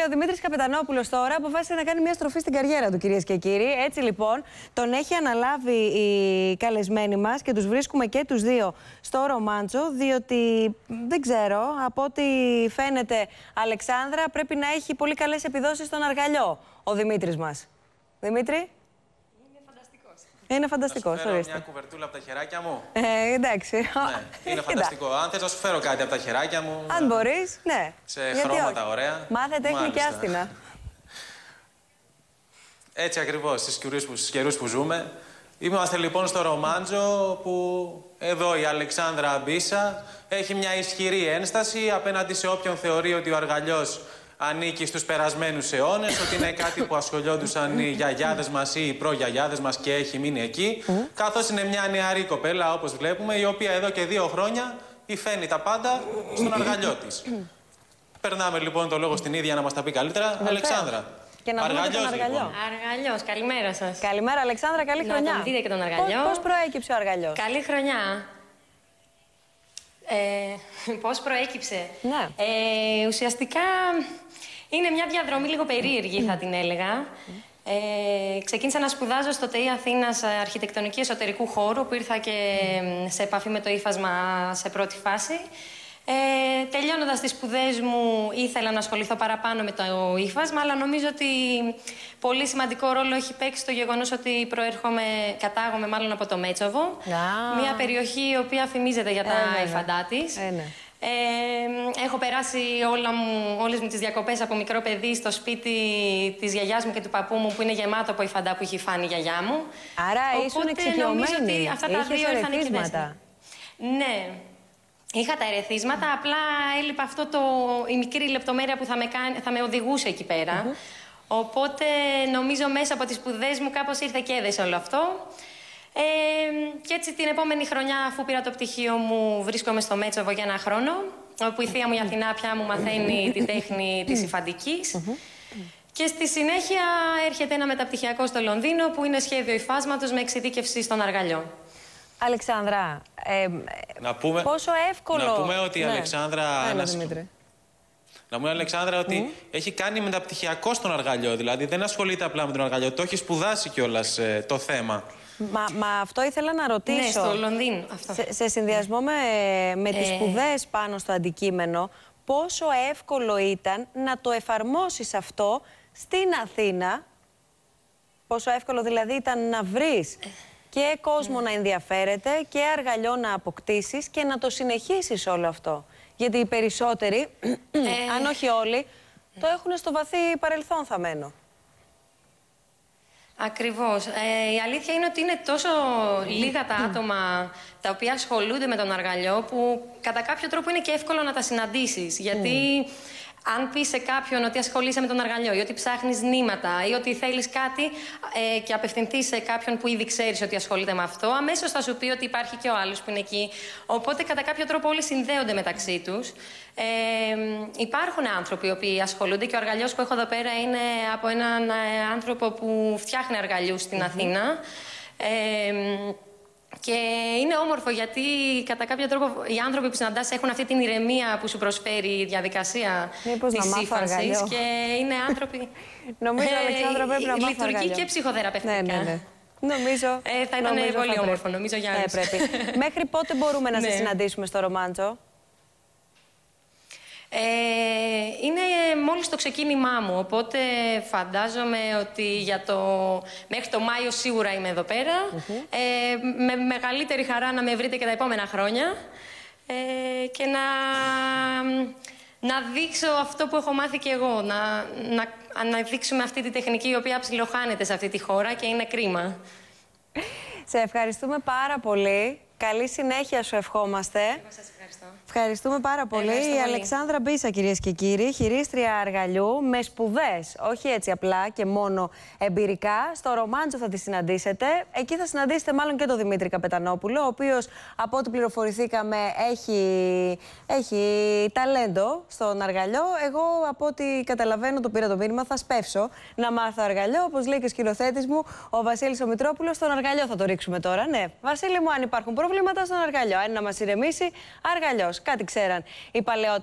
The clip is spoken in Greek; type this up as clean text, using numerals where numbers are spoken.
Βασίλη, ο Δημήτρης Καπετανόπουλος τώρα αποφάσισε να κάνει μια στροφή στην καριέρα του, κυρίες και κύριοι. Έτσι λοιπόν, τον έχει αναλάβει η καλεσμένη μας και τους βρίσκουμε και τους δύο στο Ρομάντσο, διότι δεν ξέρω, από ό,τι φαίνεται, Αλεξάνδρα, πρέπει να έχει πολύ καλές επιδόσεις στον αργαλιό ο Δημήτρης μας. Δημήτρη. Είναι φανταστικός. Θα σου φέρω μια κουβερτούλα από τα χεράκια μου. Εντάξει. Ναι, είναι φανταστικό. Αν θες να σου φέρω κάτι από τα χεράκια μου. Αν μπορείς, ναι. Σε χρώματα ωραία. Μάθε τέχνη και άστινα. Έτσι ακριβώς, στους καιρούς που ζούμε. Είμαστε λοιπόν στο Ρομάντζο, που εδώ η Αλεξάνδρα Μπίσα έχει μια ισχυρή ένσταση απέναντι σε όποιον θεωρεί ότι ο αργαλιός ανήκει στους περασμένους αιώνες, ότι είναι κάτι που ασχολιόντουσαν οι γιαγιάδες μας ή οι προγιαγιάδες μας και έχει μείνει εκεί. Καθώς είναι μια νεαρή κοπέλα, όπως βλέπουμε, η οποία εδώ και 2 χρόνια υφαίνει τα πάντα στον αργαλιό της. Περνάμε λοιπόν το λόγο στην ίδια να μας τα πει καλύτερα. Αλεξάνδρα. Και να δούμε τον αργαλιό. Λοιπόν. Αργαλιός, καλημέρα σας. Καλημέρα, Αλεξάνδρα, καλή χρονιά. Να τον δείτε και τον αργαλιό. Πώς προέκυψε ο αργαλιός? Καλή χρονιά. Πώς προέκυψε? Ναι. Ουσιαστικά είναι μια διαδρομή λίγο περίεργη, θα την έλεγα. Ξεκίνησα να σπουδάζω στο ΤΕΙ Αθήνας αρχιτεκτονική εσωτερικού χώρου, που ήρθα και σε επαφή με το ύφασμα σε πρώτη φάση. Τελειώνοντας τις σπουδές μου, ήθελα να ασχοληθώ παραπάνω με το ύφασμα, αλλά νομίζω ότι πολύ σημαντικό ρόλο έχει παίξει το γεγονός ότι κατάγομαι μάλλον από το Μέτσοβο. Μια περιοχή η οποία φημίζεται για τα υφαντά της. Έχω περάσει όλες μου τις διακοπές από μικρό παιδί στο σπίτι της γιαγιάς μου και του παππού μου, που είναι γεμάτο από υφαντά που έχει φάνει η γιαγιά μου. Άρα ήσουν εξοικειωμένη. Αυτά τα δύο ήρθαν και δέσμοι. Ναι. Είχα τα ερεθίσματα, απλά έλειπε η μικρή λεπτομέρεια που θα με οδηγούσε εκεί πέρα. Οπότε νομίζω μέσα από τις σπουδές μου κάπως ήρθε και έδεσε όλο αυτό. Και έτσι την επόμενη χρονιά, αφού πήρα το πτυχίο μου, βρίσκομαι στο Μέτσοβο για 1 χρόνο, όπου η θεία μου η Αθηνά πια μου μαθαίνει τη τέχνη της υφαντικής. Και στη συνέχεια έρχεται ένα μεταπτυχιακό στο Λονδίνο, που είναι σχέδιο υφάσματος με εξειδίκευση στον αργαλιό. Αλεξάνδρα, πόσο εύκολο... Να πούμε ότι η Αλεξάνδρα... Να πούμε, Αλεξάνδρα, ότι έχει κάνει μεταπτυχιακό στον αργαλιό. Δηλαδή δεν ασχολείται απλά με τον αργαλιό. Το έχει σπουδάσει κιόλας το θέμα. Μα αυτό ήθελα να ρωτήσω. Ναι, στο Λονδίνο. Σε συνδυασμό με τις σπουδές πάνω στο αντικείμενο, πόσο εύκολο ήταν να το εφαρμόσεις αυτό στην Αθήνα? Πόσο εύκολο δηλαδή ήταν να βρεις και κόσμο να ενδιαφέρεται και αργαλιό να αποκτήσεις και να το συνεχίσεις όλο αυτό? Γιατί οι περισσότεροι, αν όχι όλοι, το έχουν στο βαθύ παρελθόν θαμμένο. Ακριβώς. Η αλήθεια είναι ότι είναι τόσο λίγα τα άτομα τα οποία ασχολούνται με τον αργαλιό, που κατά κάποιο τρόπο είναι και εύκολο να τα συναντήσεις. Γιατί αν πεις σε κάποιον ότι ασχολείσαι με τον αργαλιό ή ότι ψάχνεις νήματα ή ότι θέλεις κάτι και απευθυνθείς σε κάποιον που ήδη ξέρεις ότι ασχολείται με αυτό, αμέσως θα σου πει ότι υπάρχει και ο άλλος που είναι εκεί. Οπότε κατά κάποιο τρόπο όλοι συνδέονται μεταξύ τους. Υπάρχουν άνθρωποι οι οποίοι ασχολούνται, και ο αργαλιός που έχω εδώ πέρα είναι από έναν άνθρωπο που φτιάχνει αργαλιούς στην Αθήνα. Και είναι όμορφο, γιατί κατά κάποιο τρόπο οι άνθρωποι που συναντάς έχουν αυτή την ηρεμία που σου προσφέρει η διαδικασία της ύφανσης. Και είναι άνθρωποι. Νομίζω, Αλεξάνδρα, πρέπει να μάθω λειτουργεί αργαλιό. και ψυχοθεραπευτικά. Ναι. Νομίζω. Θα ήταν πολύ όμορφο, νομίζω, για όλους. Μέχρι πότε μπορούμε να σε συναντήσουμε στο Ρομάντσο? Είναι μόλις το ξεκίνημά μου, οπότε φαντάζομαι ότι μέχρι το Μάιο σίγουρα είμαι εδώ πέρα. Με μεγαλύτερη χαρά να με βρείτε και τα επόμενα χρόνια και να δείξω αυτό που έχω μάθει και εγώ, να δείξουμε αυτή τη τεχνική η οποία ψιλοχάνεται σε αυτή τη χώρα και είναι κρίμα. Σε ευχαριστούμε πάρα πολύ. Καλή συνέχεια σου ευχόμαστε. Εγώ σας ευχαριστώ. Ευχαριστούμε πάρα πολύ. Η Αλεξάνδρα Μπίσα, κυρίες και κύριοι, χειρίστρια αργαλιού με σπουδές, όχι έτσι απλά και μόνο εμπειρικά. Στο Ρομάντσο θα τη συναντήσετε. Εκεί θα συναντήσετε μάλλον και τον Δημήτρη Καπετανόπουλο, ο οποίος, από ό,τι πληροφορηθήκαμε, έχει ταλέντο στον αργαλιό. Εγώ, από ό,τι καταλαβαίνω, το πήρα το μήνυμα, θα σπεύσω να μάθω αργαλιό. Όπως λέει και ο σκηνοθέτης μου, ο Βασίλης ο Μητρόπουλος, στον αργαλιό θα το ρίξουμε τώρα. Ναι, Βασίλη μου, αν υπάρχουν προβλήματα στον αργαλιό, αν να μας ηρεμήσει, αργαλιός. Κάτι ξέραν οι παλαιότεροι.